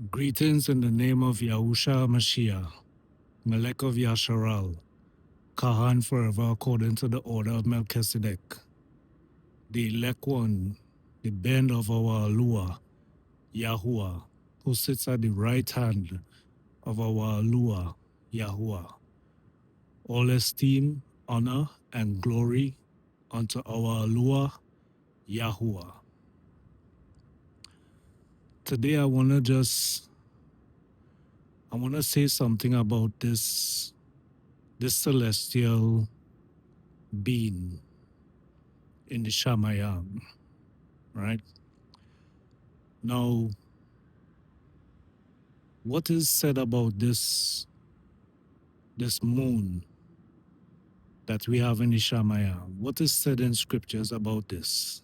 Greetings in the name of Yahushua Mashiach, Melech of Yasharal, Kahan forever according to the order of Melchizedek, the elect one, the band of our Alua, Yahuwah, who sits at the right hand of our Alua, Yahuwah. All esteem, honor, and glory unto our Alua, Yahuwah. Today I want to say something about this celestial being in the Shamayam, right? Now, what is said about this moon that we have in the Shamayam? What is said in scriptures about this?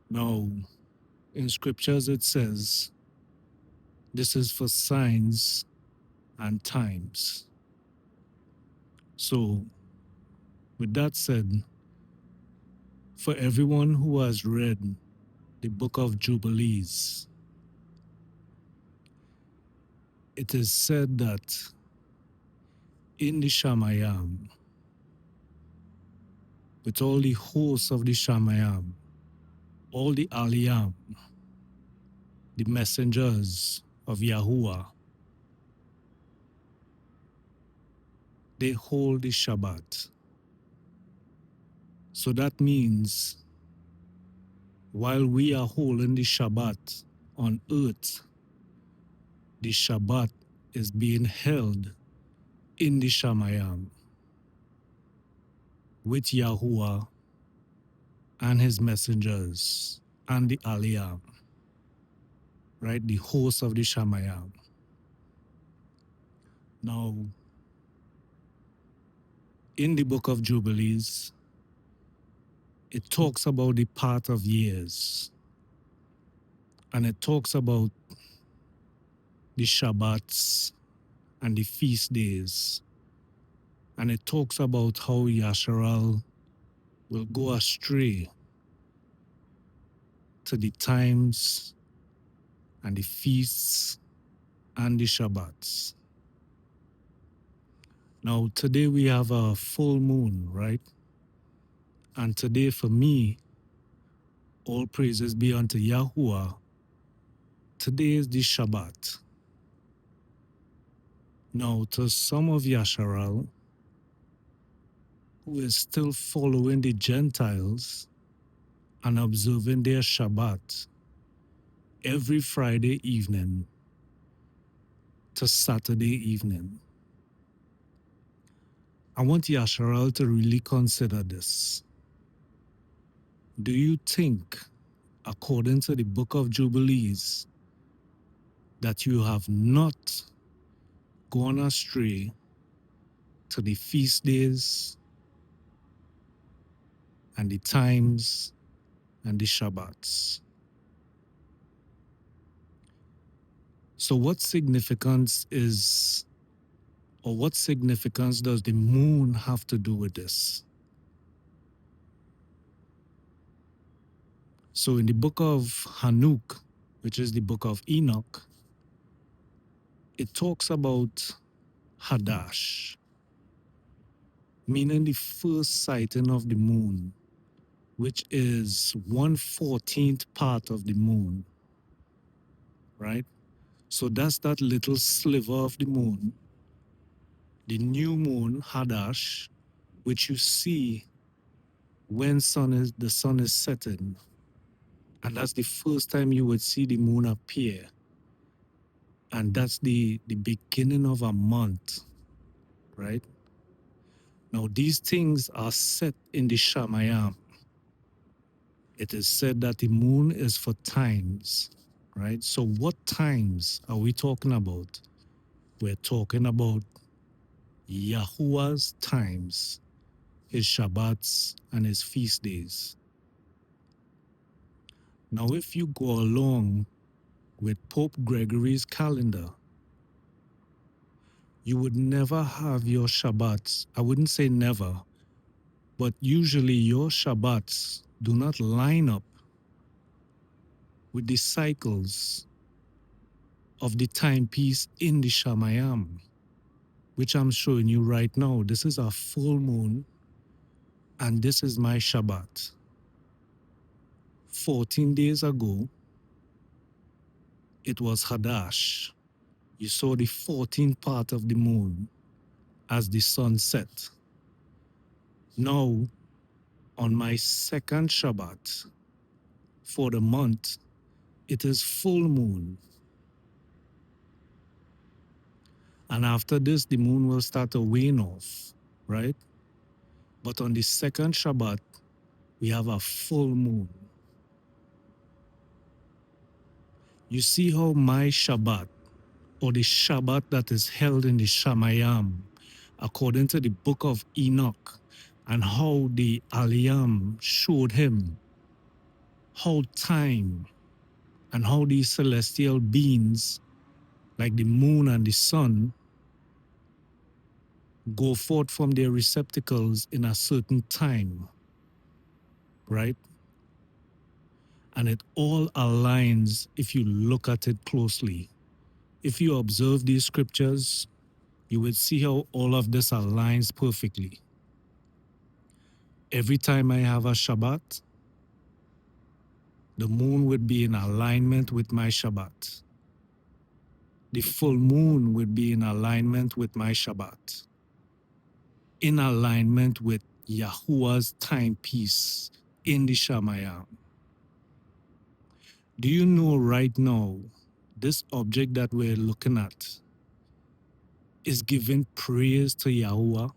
Now, in scriptures it says, this is for signs and times. So, with that said, for everyone who has read the book of Jubilees, it is said that in the Shamayam, with all the hosts of the Shamayam, all the Aliyam, the messengers of Yahuwah, they hold the Shabat. So that means while we are holding the Shabat on earth, the Shabat is being held in the Shamayam with Yahuwah and his messengers and the Aliyam, right? The host of the Shamayam. Now, in the book of Jubilees, it talks about the path of years, and it talks about the Shabbats and the feast days, and it talks about how Yasharal will go astray to the times and the feasts and the Shabbats. Now, today we have a full moon, right? And today for me, all praises be unto Yahuwah. Today is the Shabbat. Now, to some of Yasharal, who is still following the Gentiles and observing their Shabbat every Friday evening to Saturday evening, I want Yasharal to really consider this. Do you think, according to the book of Jubilees, that you have not gone astray to the feast days and the times and the Shabbats? So what significance does the moon have to do with this? So in the book of Hanuk, which is the book of Enoch, it talks about Hadash, meaning the first sighting of the moon, which is 1/14th part of the moon, right? So that's that little sliver of the moon, the new moon, Hadash, which you see when the sun is setting. And that's the first time you would see the moon appear. And that's the beginning of a month, right? Now, these things are set in the Shamayam. It is said that the moon is for times, right? So what times are we talking about? We're talking about Yahuwah's times, his Shabbats and his feast days. Now, if you go along with Pope Gregory's calendar, you would never have your Shabbats. I wouldn't say never, but usually your Shabbats do not line up with the cycles of the timepiece in the Shamayam, which I'm showing you right now. This is a full moon, and this is my Shabbat. 14 days ago, it was Hadash. You saw the 14th part of the moon as the sun set. Now, on my second Shabbat for the month, it is full moon. And after this, the moon will start to wane off, right? But on the second Shabbat, we have a full moon. You see how my Shabbat, or the Shabbat that is held in the Shamayam, according to the book of Enoch, and how the Aliyam showed him how time and how these celestial beings, like the moon and the sun, go forth from their receptacles in a certain time, right? And it all aligns if you look at it closely. If you observe these scriptures, you would see how all of this aligns perfectly. Every time I have a Shabbat, the moon would be in alignment with my Shabbat. The full moon would be in alignment with my Shabbat, in alignment with Yahuwah's timepiece in the Shamayam. Do you know right now, this object that we're looking at is giving praise to Yahuwah?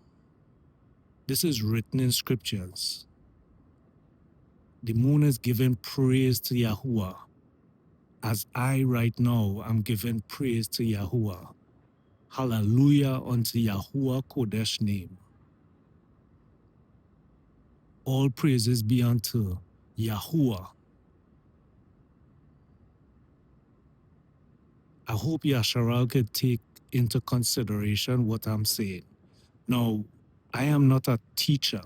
This is written in scriptures. The moon is giving praise to Yahuwah, as I right now am giving praise to Yahuwah. Hallelujah unto Yahuwah Kodesh name. All praises be unto Yahuwah. I hope Yasharal could take into consideration what I'm saying. Now, I am not a teacher,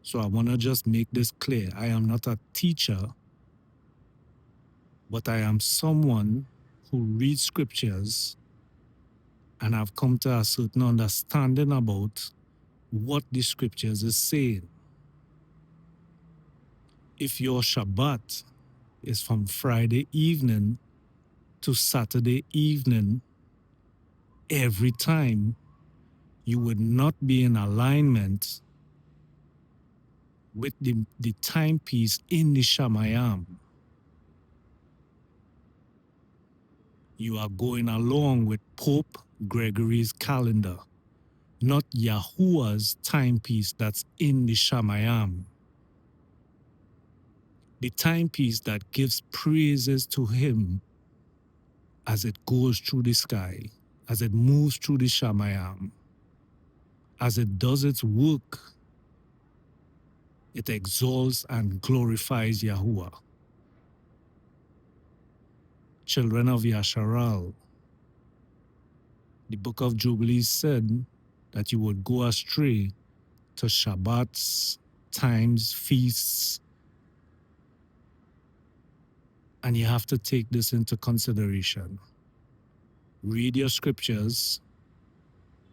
so I want to just make this clear. I am not a teacher, but I am someone who reads scriptures and I've come to a certain understanding about what the scriptures is saying. If your Shabbat is from Friday evening to Saturday evening, every time you would not be in alignment with the timepiece in the Shamayam. You are going along with Pope Gregory's calendar, not Yahuwah's timepiece that's in the Shamayam. The timepiece that gives praises to him as it goes through the sky, as it moves through the Shamayam, as it does its work, it exalts and glorifies Yahuwah. Children of Yasharal, the book of Jubilees said that you would go astray to Shabbats, times, feasts, and you have to take this into consideration. Read your scriptures,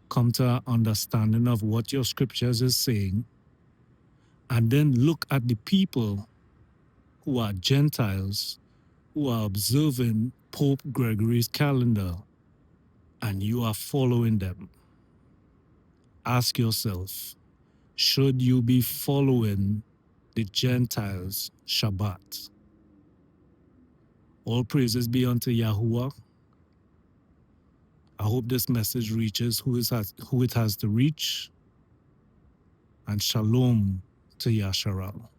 come to an understanding of what your scriptures is saying, and then look at the people who are Gentiles, who are observing Pope Gregory's calendar, and you are following them. Ask yourself, should you be following the Gentiles' Shabbat? All praises be unto Yahuwah. I hope this message reaches who it has to reach, and shalom to Yasharal.